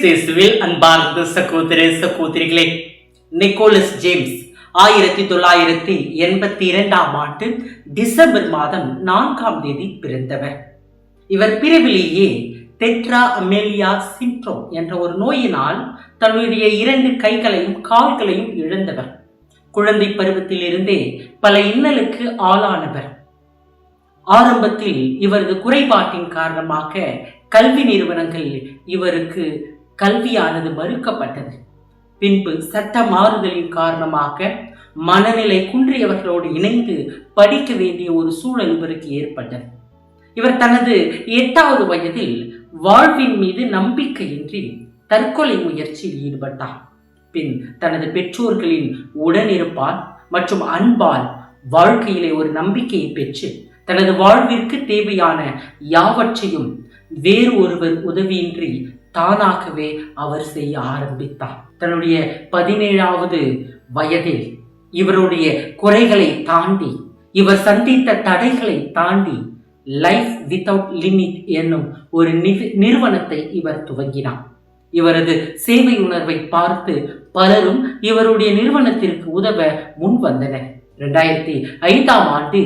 கிறிஸ்துவில் அன்பார்ந்த சகோதர சகோதரிகளே, நிக்கோலஸ் ஜேம்ஸ் 1982 டிசம்பர் மாதம் 4ஆம் தேதி பிறந்தவர். இவர் பிறவிலேயே டெட்ரா அமேலியா சிண்ட்ரோம் என்ற ஒரு நோயினால் தன்னுடைய 2 கைகளையும் கால்களையும் இழந்தவர். குழந்தை பருவத்தில் இருந்தே பல இன்னலுக்கு ஆளானவர். ஆரம்பத்தில் இவரது குறைபாட்டின் காரணமாக கல்வி நிறுவனங்கள் இவருக்கு கல்வியானது மறுக்கப்பட்டது. பின்பு சட்ட மாறுதலின் காரணமாக மனநிலை குன்றியவர்களோடு இணைந்து படிக்க வேண்டிய ஒரு சூழல் இவருக்கு ஏற்பட்டது. இவர் தனது 8வது வயதில் வாழ்வின் மீது நம்பிக்கையின்றி தற்கொலை முயற்சியில் ஈடுபட்டார். பின் தனது பெற்றோர்களின் உடனிருப்பால் மற்றும் அன்பால் வாழ்க்கையிலே ஒரு நம்பிக்கையை பெற்று தனது வாழ்விற்கு தேவையான யாவற்றையும் வேறு ஒருவர் உதவியின்றி தானாகவே அவர் செய்ய ஆரம்பித்தார். தன்னுடைய 17வது வயதில் இவருடைய குறைகளை தாண்டி, இவர் சந்தித்த தடைகளை தாண்டி லைஃப் வித்தவுட் லிமிட் என்னும் ஒரு நிறுவனத்தை இவர் துவங்கினார். இவரது சேவை உணர்வை பார்த்து பலரும் இவருடைய நிறுவனத்திற்கு உதவ முன் வந்தனர். 2005ஆம் ஆண்டு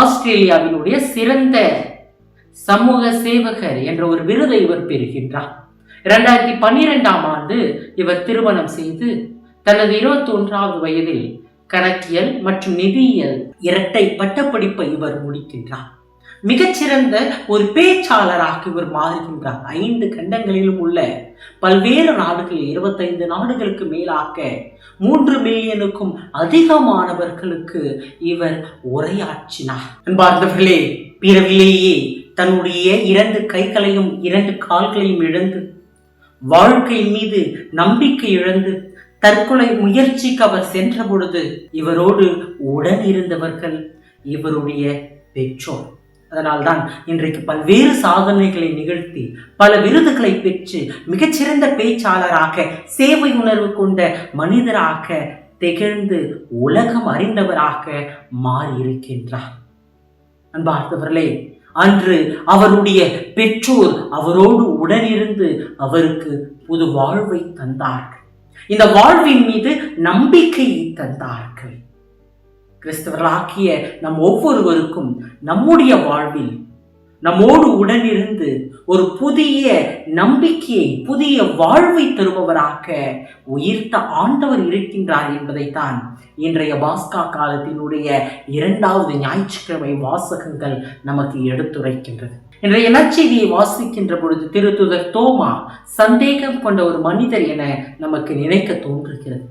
ஆஸ்திரேலியாவினுடைய சிறந்த சமூக சேவகர் என்ற ஒரு விருதை இவர் பெறுகின்றார். 2012ஆம் ஆண்டு இவர் திருமணம் செய்து தனது 21வது வயதில் கணக்கியல் மற்றும் நிதியியல் இரட்டை பட்டப்படிப்பை இவர் முடிக்கின்றார். மிகச்சிறந்த ஒரு பேச்சாளராக இவர் மாறுகின்றார். 5 கண்டங்களிலும் உள்ள பல்வேறு நாடுகளில் 25 நாடுகளுக்கு மேலாக 3 மில்லியனுக்கும் அதிகமானவர்களுக்கு இவர் உரையாற்றினார். அன்பார்ந்தவர்களே, பிறவிலேயே தன்னுடைய 2 கைகளையும் 2 கால்களையும் இழந்து வாழ்க்கை மீது நம்பிக்கை இழந்து தற்கொலை முயற்சிக்கு அவர் சென்ற பொழுது இவரோடு உடன் இருந்தவர்கள் இவருடைய பெற்றோர். அதனால்தான் இன்றைக்கு பல்வேறு சாதனைகளை நிகழ்த்தி பல விருதுகளை பெற்று மிகச்சிறந்த பேச்சாளராக சேவை உணர்வு கொண்ட மனிதராக திகழ்ந்து உலகம் அறிந்தவராக மாறியிருக்கின்றார். அன்பார்ந்தவர்களே, அன்று அவருடைய பெற்றோர் அவரோடு உடனிருந்து அவருக்கு புது வாழ்வை தந்தார்கள். இந்த வாழ்வின் மீது நம்பிக்கையை தந்தார்கள். கிறிஸ்தவர்களாகிய நம் ஒவ்வொருவருக்கும் நம்முடைய வாழ்வில் நம்மோடு உடனிருந்து ஒரு புதிய நம்பிக்கையை, புதிய வாழ்வை தருபவராக உயிர்த்த ஆண்டவர் இருக்கின்றார் என்பதைத்தான் இன்றைய பாஸ்கா காலத்தினுடைய 2வது ஞாயிற்றுக்கிழமை வாசகங்கள் நமக்கு எடுத்துரைக்கின்றது. இன்றைய நற்செய்தியை வாசிக்கின்ற பொழுது திருத்துதர் தோமா சந்தேகம் கொண்ட ஒரு மனிதர் என நமக்கு நினைக்க தோன்றுகிறது.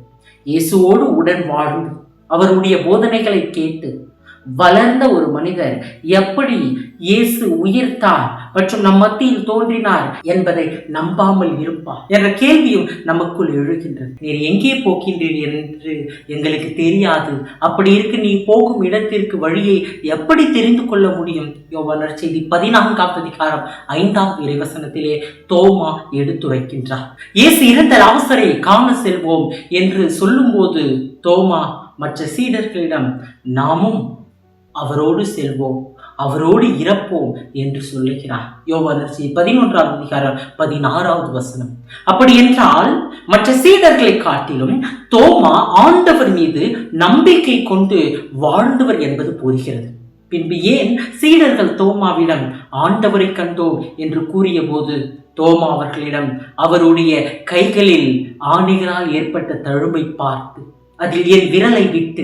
இயேசுவோடு உடன் வாழ்ந்து அவருடைய போதனைகளை கேட்டு வளர்ந்த ஒரு மனிதர் எப்படி இயேசு உயிர்த்தார் மற்றும் நம் மத்தியில் தோன்றினார் என்பதை நம்பாமல் இருப்பார் என்ற கேள்வியும் நமக்குள் எழுகின்றது. நீர் எங்கே போகின்றீர் என்று எங்களுக்கு தெரியாது. அப்படி இருக்கு, நீ போகும் இடத்திற்கு வழியை எப்படி தெரிந்து கொள்ள முடியும்? யோவான் நற்செய்தி 14ஆம் அதிகாரம் 5ஆம் இறைவசனத்திலே தோமா எடுத்துரைக்கின்றார். இயேசு இறந்த லாசரை காண செல்வோம் என்று சொல்லும்போது தோமா மற்ற சீடர்களிடம் நாமும் அவரோடு செல்வோம், அவரோடு இறப்போம் என்று சொல்லுகிறார். யோவான் நற்செய்தி 11ஆம் அதிகாரம் 16வது வசனம். அப்படி என்றால் மற்ற சீடர்களை காட்டிலும் தோமா ஆண்டவர் மீது நம்பிக்கை கொண்டு வாழ்ந்தவர் என்பது புரிகிறது. பின்பு ஏன் சீடர்கள் தோமாவிடம் ஆண்டவரை கண்டோம் என்று கூறிய போது தோமா அவர்களிடம் அவருடைய கைகளில் ஆணிகளால் ஏற்பட்ட தழும்பை பார்த்து அதில் என் விரலை விட்டு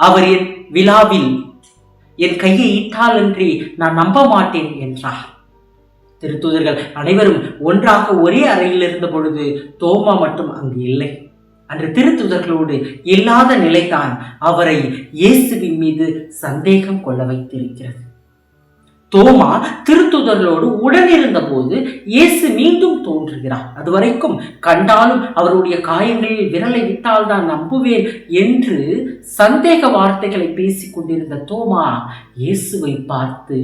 அவர் என் விழாவில் என் கையை இட்டாலன்றி நான் நம்ப மாட்டேன் என்றார். திருத்தூதர்கள் அனைவரும் ஒன்றாக ஒரே அறையில் இருந்த பொழுது தோமா மட்டும் அங்கு இல்லை. அன்று திருத்தூதர்களோடு இல்லாத நிலைதான் அவரை இயேசுவின் மீது சந்தேகம் கொள்ள வைத்திருக்கிறது. தோமா திருத்துதர்களோடு உடனிருந்த போது இயேசு மீண்டும் தோன்றுகிறார். அதுவரைக்கும் கண்டாலும் அவருடைய காயங்களில் விரலை விட்டால் தான் நம்புவேன் என்று சந்தேக வார்த்தைகளை பேசிக் கொண்டிருந்த தோமா இயேசுவை பார்த்து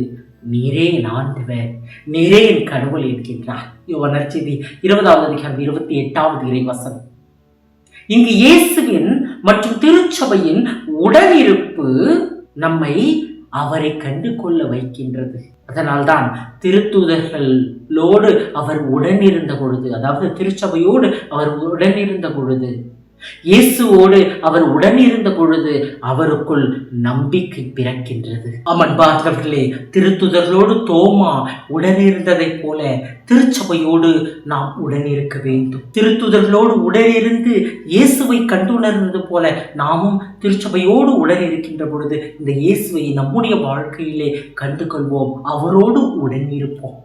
நீரே என் ஆண்டவர், நீரே என் கடவுள் என்கின்றார். யோவான் நற்செய்தி 20ஆவது அதிகாரம் 28வது இறைவசனம். இங்கு இயேசுவின் மற்றும் திருச்சபையின் உடனிருப்பு நம்மை அவரை கண்டு கொள்ள வைக்கின்றது. அதனால்தான் திருத்தூதர்களோடு அவர் உடனிருந்த பொழுது, அதாவது திருச்சபையோடு அவர் உடனிருந்த பொழுது, இயேசுவோடு அவர் உடனிருந்த பொழுது அவருக்குள் நம்பிக்கை பிறக்கின்றது. அன்பர்களே, திருத்துதர்களோடு தோமா உடனிருந்ததைப் போல திருச்சபையோடு நாம் உடனிருக்க வேண்டும். திருத்துதர்களோடு உடனிருந்து இயேசுவை கண்டுணர்ந்தது போல நாமும் திருச்சபையோடு உடனிருக்கின்ற பொழுது இந்த இயேசுவை நம்முடைய வாழ்க்கையிலே கண்டு கொள்வோம், அவரோடு உடனிருப்போம்.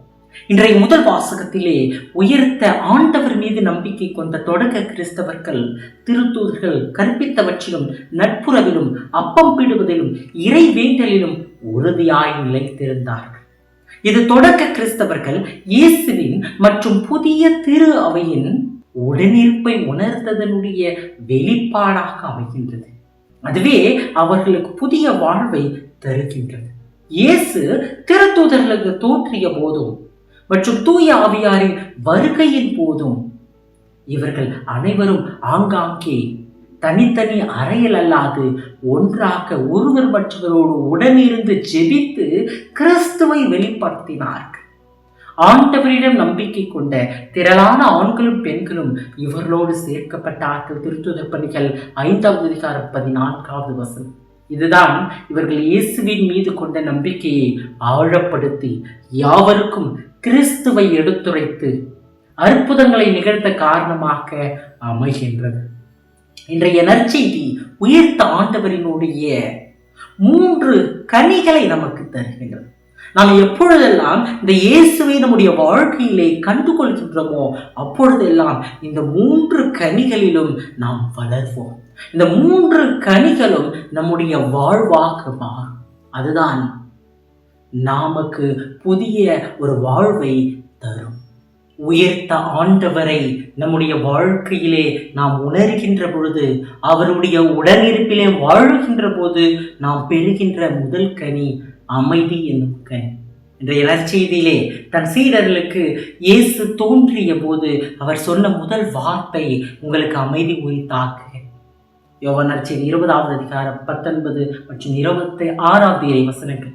இன்றைய முதல் வாசகத்திலே உயர்த்த ஆண்டவர் மீது நம்பிக்கை கொண்ட தொடக்க கிறிஸ்தவர்கள் திருத்தூதர்கள் கற்பித்தவற்றிலும் நட்புறவிலும் அப்பம் பிடுவதிலும் இறை வேண்டலிலும் உறுதியாய் நிலைத்திருந்தார்கள். இது தொடக்க கிறிஸ்தவர்கள் இயேசுவின் மற்றும் புதிய திரு அவையின் உடனிருப்பை உணர்ந்ததனுடைய வெளிப்பாடாக அமைகின்றது. அதுவே அவர்களுக்கு புதிய வாழ்வை தருகின்றது. இயேசு திருத்தூதர்களுக்கு தோன்றிய போதும் மற்றும் தூய ஆவியாரின் வருகையின் போதும் இவர்கள் அனைவரும் ஆங்காங்கே தனித்தனி அறையில் அல்லாது ஒன்றாக ஒருவர் மற்றவரோடு உடனிருந்து ஜெபித்து கிறிஸ்துவை வெளிப்படுத்தினார்கள். ஆண்டவரிடம் நம்பிக்கை கொண்ட திரளான ஆண்களும் பெண்களும் இவர்களோடு சேர்க்கப்பட்டார்கள். திருத்துதர் பணிகள் 5வது அதிகாரம் 14வது வசனம். இதுதான் இவர்கள் இயேசுவின் மீது கொண்ட நம்பிக்கையை ஆழப்படுத்தி யாவருக்கும் கிறிஸ்துவை எடுத்துரைத்து அற்புதங்களை நிகழ்த்த காரணமாக அமைகின்றது. இன்றைய நற்செய்தி உயிர்த்த ஆண்டவரினுடைய 3 கனிகளை நமக்கு தருகின்றது. நாம் எப்பொழுதெல்லாம் இந்த இயேசுவை நம்முடைய வாழ்க்கையிலே கண்டுகொள்கின்றோமோ அப்பொழுதெல்லாம் இந்த 3 கனிகளிலும் நாம் வளர்வோம். இந்த 3 கனிகளும் நம்முடைய வாழ்வாக மாறும். அதுதான் நமக்கு புதிய ஒரு வாழ்வை தரும். உயர்த்த ஆண்டவரை நம்முடைய வாழ்க்கையிலே நாம் உணர்கின்ற பொழுது, அவருடைய உடனிருப்பிலே வாழ்கின்ற போது நாம் பெறுகின்ற முதல் கனி அமைதி என்னும் கனி. இன்றைய நற்செய்தியிலே தன் சீடர்களுக்கு இயேசு தோன்றிய போது அவர் சொன்ன முதல் வார்த்தை உங்களுக்கு அமைதி உரித்தாக்கு. யோவான் நற்செய்தி 20வது அதிகாரம் 19 மற்றும் 26வது இறை வசனங்கள்.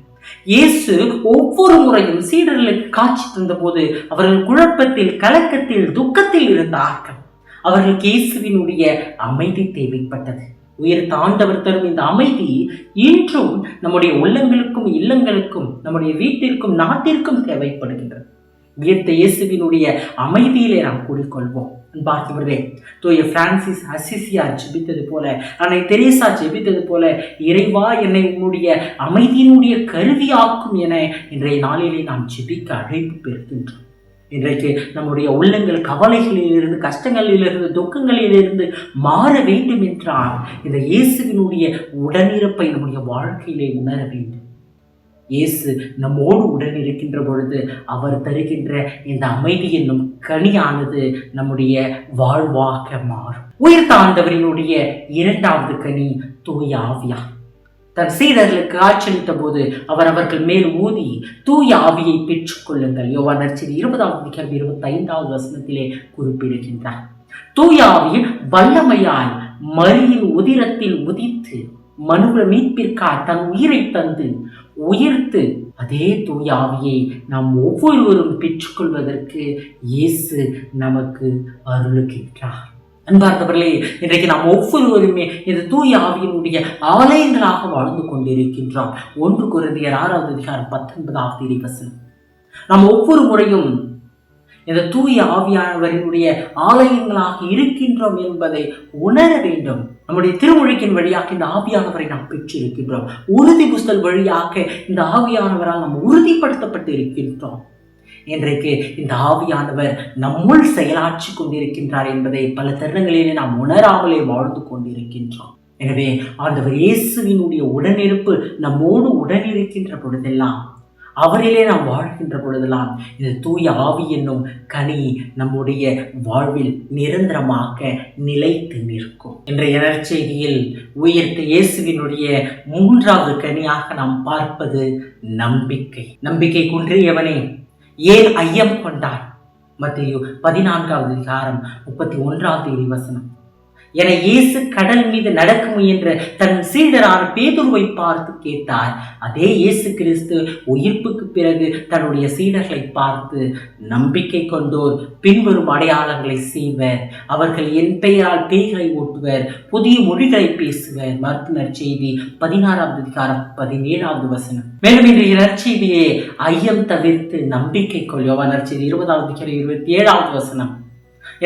இயேசு ஒவ்வொரு முறையும் சீடர்களுக்கு காட்சி தந்த போது அவர்கள் குழப்பத்தில், கலக்கத்தில், துக்கத்தில் இருந்தார்கள். அவர்களுக்கு இயேசுவினுடைய அமைதி தேவைப்பட்டது. உயர்த்த ஆண்டவர் தரும் இந்த அமைதி இன்றும் நம்முடைய உள்ளங்களுக்கும் இல்லங்களுக்கும் நம்முடைய வீட்டிற்கும் நாட்டிற்கும் தேவைப்படுகின்றது. உயர்த்த இயேசுவினுடைய அமைதியிலே நாம் கூறிக்கொள்வோம். பார்த்தவர்களே, தூய பிரான்சிஸ் அசிசியார் ஜெபித்தது போல, அன்னை தெரேசா ஜெபித்தது போல, இறைவா என்னை உன்னுடைய அமைதியினுடைய கருவியாக்கும் என இன்றைய நாளிலே நாம் ஜெபிக்க அழைப்பு பெறுகின்றோம். இன்றைக்கு நம்முடைய உள்ளங்கள் கவலைகளிலிருந்து, கஷ்டங்களிலிருந்து, துக்கங்களிலிருந்து மாற வேண்டும் என்றால் இந்த இயேசுவினுடைய உடனிருப்பை நம்முடைய வாழ்க்கையிலே உணர வேண்டும். இயேசு நம்மோடு உடன் இருக்கின்ற பொழுது அவர் தருகின்ற இந்த அமைதி என்னும் கனியானது நம்முடைய வாழ்வாக மாறும். உயிர்த்த ஆண்டவரினுடைய 2வது கனி தூய ஆவியார். தன் சீடர்களுக்கு காட்சியளித்த போது அவர்கள் மேல் ஊதி தூய ஆவியை பெற்றுக் கொள்ளுங்கள். யோவான் நற்செய்தி 20வது அதிகாரம் 25வது வசனத்திலே குறிப்பிடுகின்றார். தூய ஆவியின் வல்லமையால் மரியின் உதிரத்தில் உதித்து மனுகுல மீட்பிற்காக தன் உயிரை தந்து உயிர்த்து அதே தூய ஆவியை நாம் ஒவ்வொருவரும் பெற்றுக்கொள்வதற்கு இயேசு நமக்கு அருளுகின்றார். அன்பார்ந்தவர்களே, இன்றைக்கு நாம் ஒவ்வொருவருமே இந்த தூய ஆவியினுடைய ஆலயங்களாக வாழ்ந்து கொண்டிருக்கின்றோம். 1 கொரிந்தியர் 6வது அதிகாரம் 19வது இறை வசனம். நாம் ஒவ்வொரு முறையும் இந்த தூய ஆவியானவரினுடைய ஆலயங்களாக இருக்கின்றோம் என்பதை உணர வேண்டும். நம்முடைய திருமொழிக்கின் வழியாக இந்த ஆவியானவரை நாம் பெற்றிருக்கின்றோம். உறுதி புஸ்தல் வழியாக இந்த ஆவியானவரால் நாம் உறுதிப்படுத்தப்பட்டு இருக்கின்றோம். இன்றைக்கு இந்த ஆவியானவர் நம்முள் செயலாற்றி கொண்டிருக்கின்றார் என்பதை பல தருணங்களிலே நாம் உணராமலே வாழ்ந்து கொண்டிருக்கின்றோம். எனவே ஆண்டவர் இயேசுவினுடைய உடனிருப்பு நம்மோடு உடனிருக்கின்ற பொழுதெல்லாம், அவரிலே நாம் வாழ்கின்ற பொழுதெல்லாம் இந்த தூய ஆவி என்னும் கனி நம்முடைய வாழ்வில் நிரந்தரமாக நிலைத்து நிற்கும். இன்றைய நற்செய்தியில் உயர்த்த இயேசுவினுடைய 3வது கனியாக நாம் பார்ப்பது நம்பிக்கை. நம்பிக்கை குன்றியவனே ஏன் ஐயம் கொண்டார்? மத்தேயு 14வது அதிகாரம் 31வது இறை வசனம். என இயேசு கடல் மீது நடக்க முயன்ற தன் சீடரான பேதுருவை பார்த்து கேட்டார். அதே இயேசு கிறிஸ்து உயிர்ப்புக்கு பிறகு தன்னுடைய சீடர்களை பார்த்து, நம்பிக்கை கொண்டோர் பின்வரும் அடையாளங்களை செய்வர், அவர்கள் என் பெயரால் பேய்களை ஓட்டுவர், புதிய மொழிகளை பேசுவர். மார்க்கு நற்செய்தி 16வது அதிகாரம் 17வது வசனம். மேலும் இன்றைய நற்செய்தியே ஐயம் தவிர்த்து நம்பிக்கை கொள். யோவான் நற்செய்தி 20வது அதிகாரம் 27வது வசனம்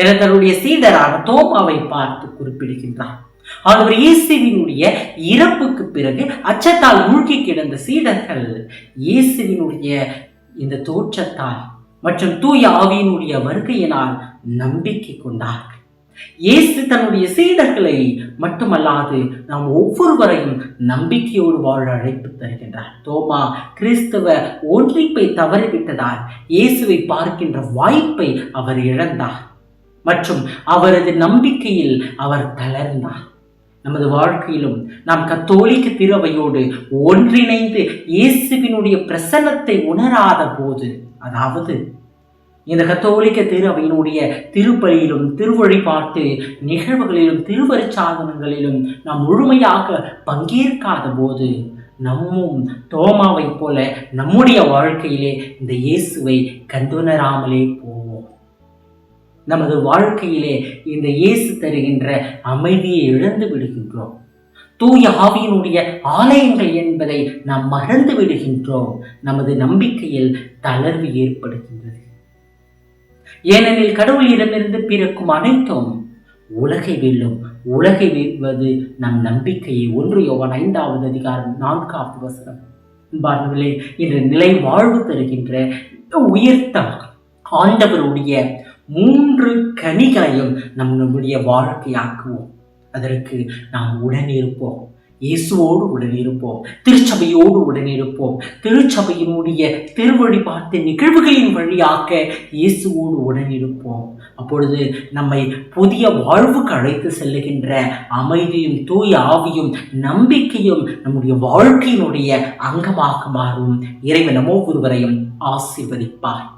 என தன்னுடைய சீடரான தோமாவை பார்த்து குறிப்பிடுகின்றார். அவர் இயேசுவினுடைய இறப்புக்கு பிறகு அச்சத்தால் மூழ்கி கிடந்த சீடர்கள் இயேசுவினுடைய இந்த தோற்றத்தால் மற்றும் தூய ஆவியினுடைய வருகையினால் நம்பிக்கை கொண்டார்கள். இயேசு தன்னுடைய சீடர்களை மட்டுமல்லாது நாம் ஒவ்வொருவரையும் நம்பிக்கையோடு வாழ அழைப்பு தருகின்றார். தோமா கிறிஸ்தவ ஒன்றிப்பை தவறிவிட்டதால் இயேசுவை பார்க்கின்ற வாய்ப்பை அவர் இழந்தார் மற்றும் அவரது நம்பிக்கையில் அவர் தளர்ந்தார். நமது வாழ்க்கையிலும் நாம் கத்தோலிக்க திருவையோடு ஒன்றிணைந்து இயேசுவினுடைய பிரசன்னத்தை உணராத போது, அதாவது இந்த கத்தோலிக்க திருவையினுடைய திருப்பலியிலும் திருவழிபாட்டு நிகழ்வுகளிலும் திருவருட்சாதனங்களிலும் நாம் முழுமையாக பங்கேற்காத போது நம்மும் தோமாவை போல நம்முடைய வாழ்க்கையிலே இந்த இயேசுவை கண்டுணராமலே போவோம். நமது வாழ்க்கையிலே இந்த இயேசு தருகின்ற அமைதியை இழந்து விடுகின்றோம். தூய ஆவியினுடைய ஆலயங்கள் என்பதை நாம் மறந்து விடுகின்றோம். நமது நம்பிக்கையில் தளர்வு ஏற்படுகின்றது. ஏனெனில் கடவுளிடமிருந்து பிறக்கும் அனைத்தும் உலகை வெல்லும். உலகை வெல்வது நம் நம்பிக்கையை. 1 யோவான் 5வது அதிகாரம் 4வது வசனம். அன்பார்ந்தவர்களே, இன்று நிலை வாழ்வு தருகின்ற உயர்த்த ஆண்டவருடைய 3 கனிகளையும் நம்முடைய வாழ்க்கையாக்குவோம். அதற்கு நாம் உடனிருப்போம். இயேசுவோடு உடனிருப்போம். திருச்சபையோடு உடனிருப்போம். திருச்சபையினுடைய திருவழிபாட்டு நிகழ்வுகளின் வழியாக இயேசுவோடு உடனிருப்போம். அப்பொழுது நம்மை புதிய வாழ்வுக்கு அழைத்து செல்லுகின்ற அமைதியும் தூய ஆவியும் நம்பிக்கையும் நம்முடைய வாழ்க்கையினுடைய அங்கமாக மாறும். இறைவன் நம்ம ஒவ்வொருவரையும் ஆசீர்வதிப்பார்.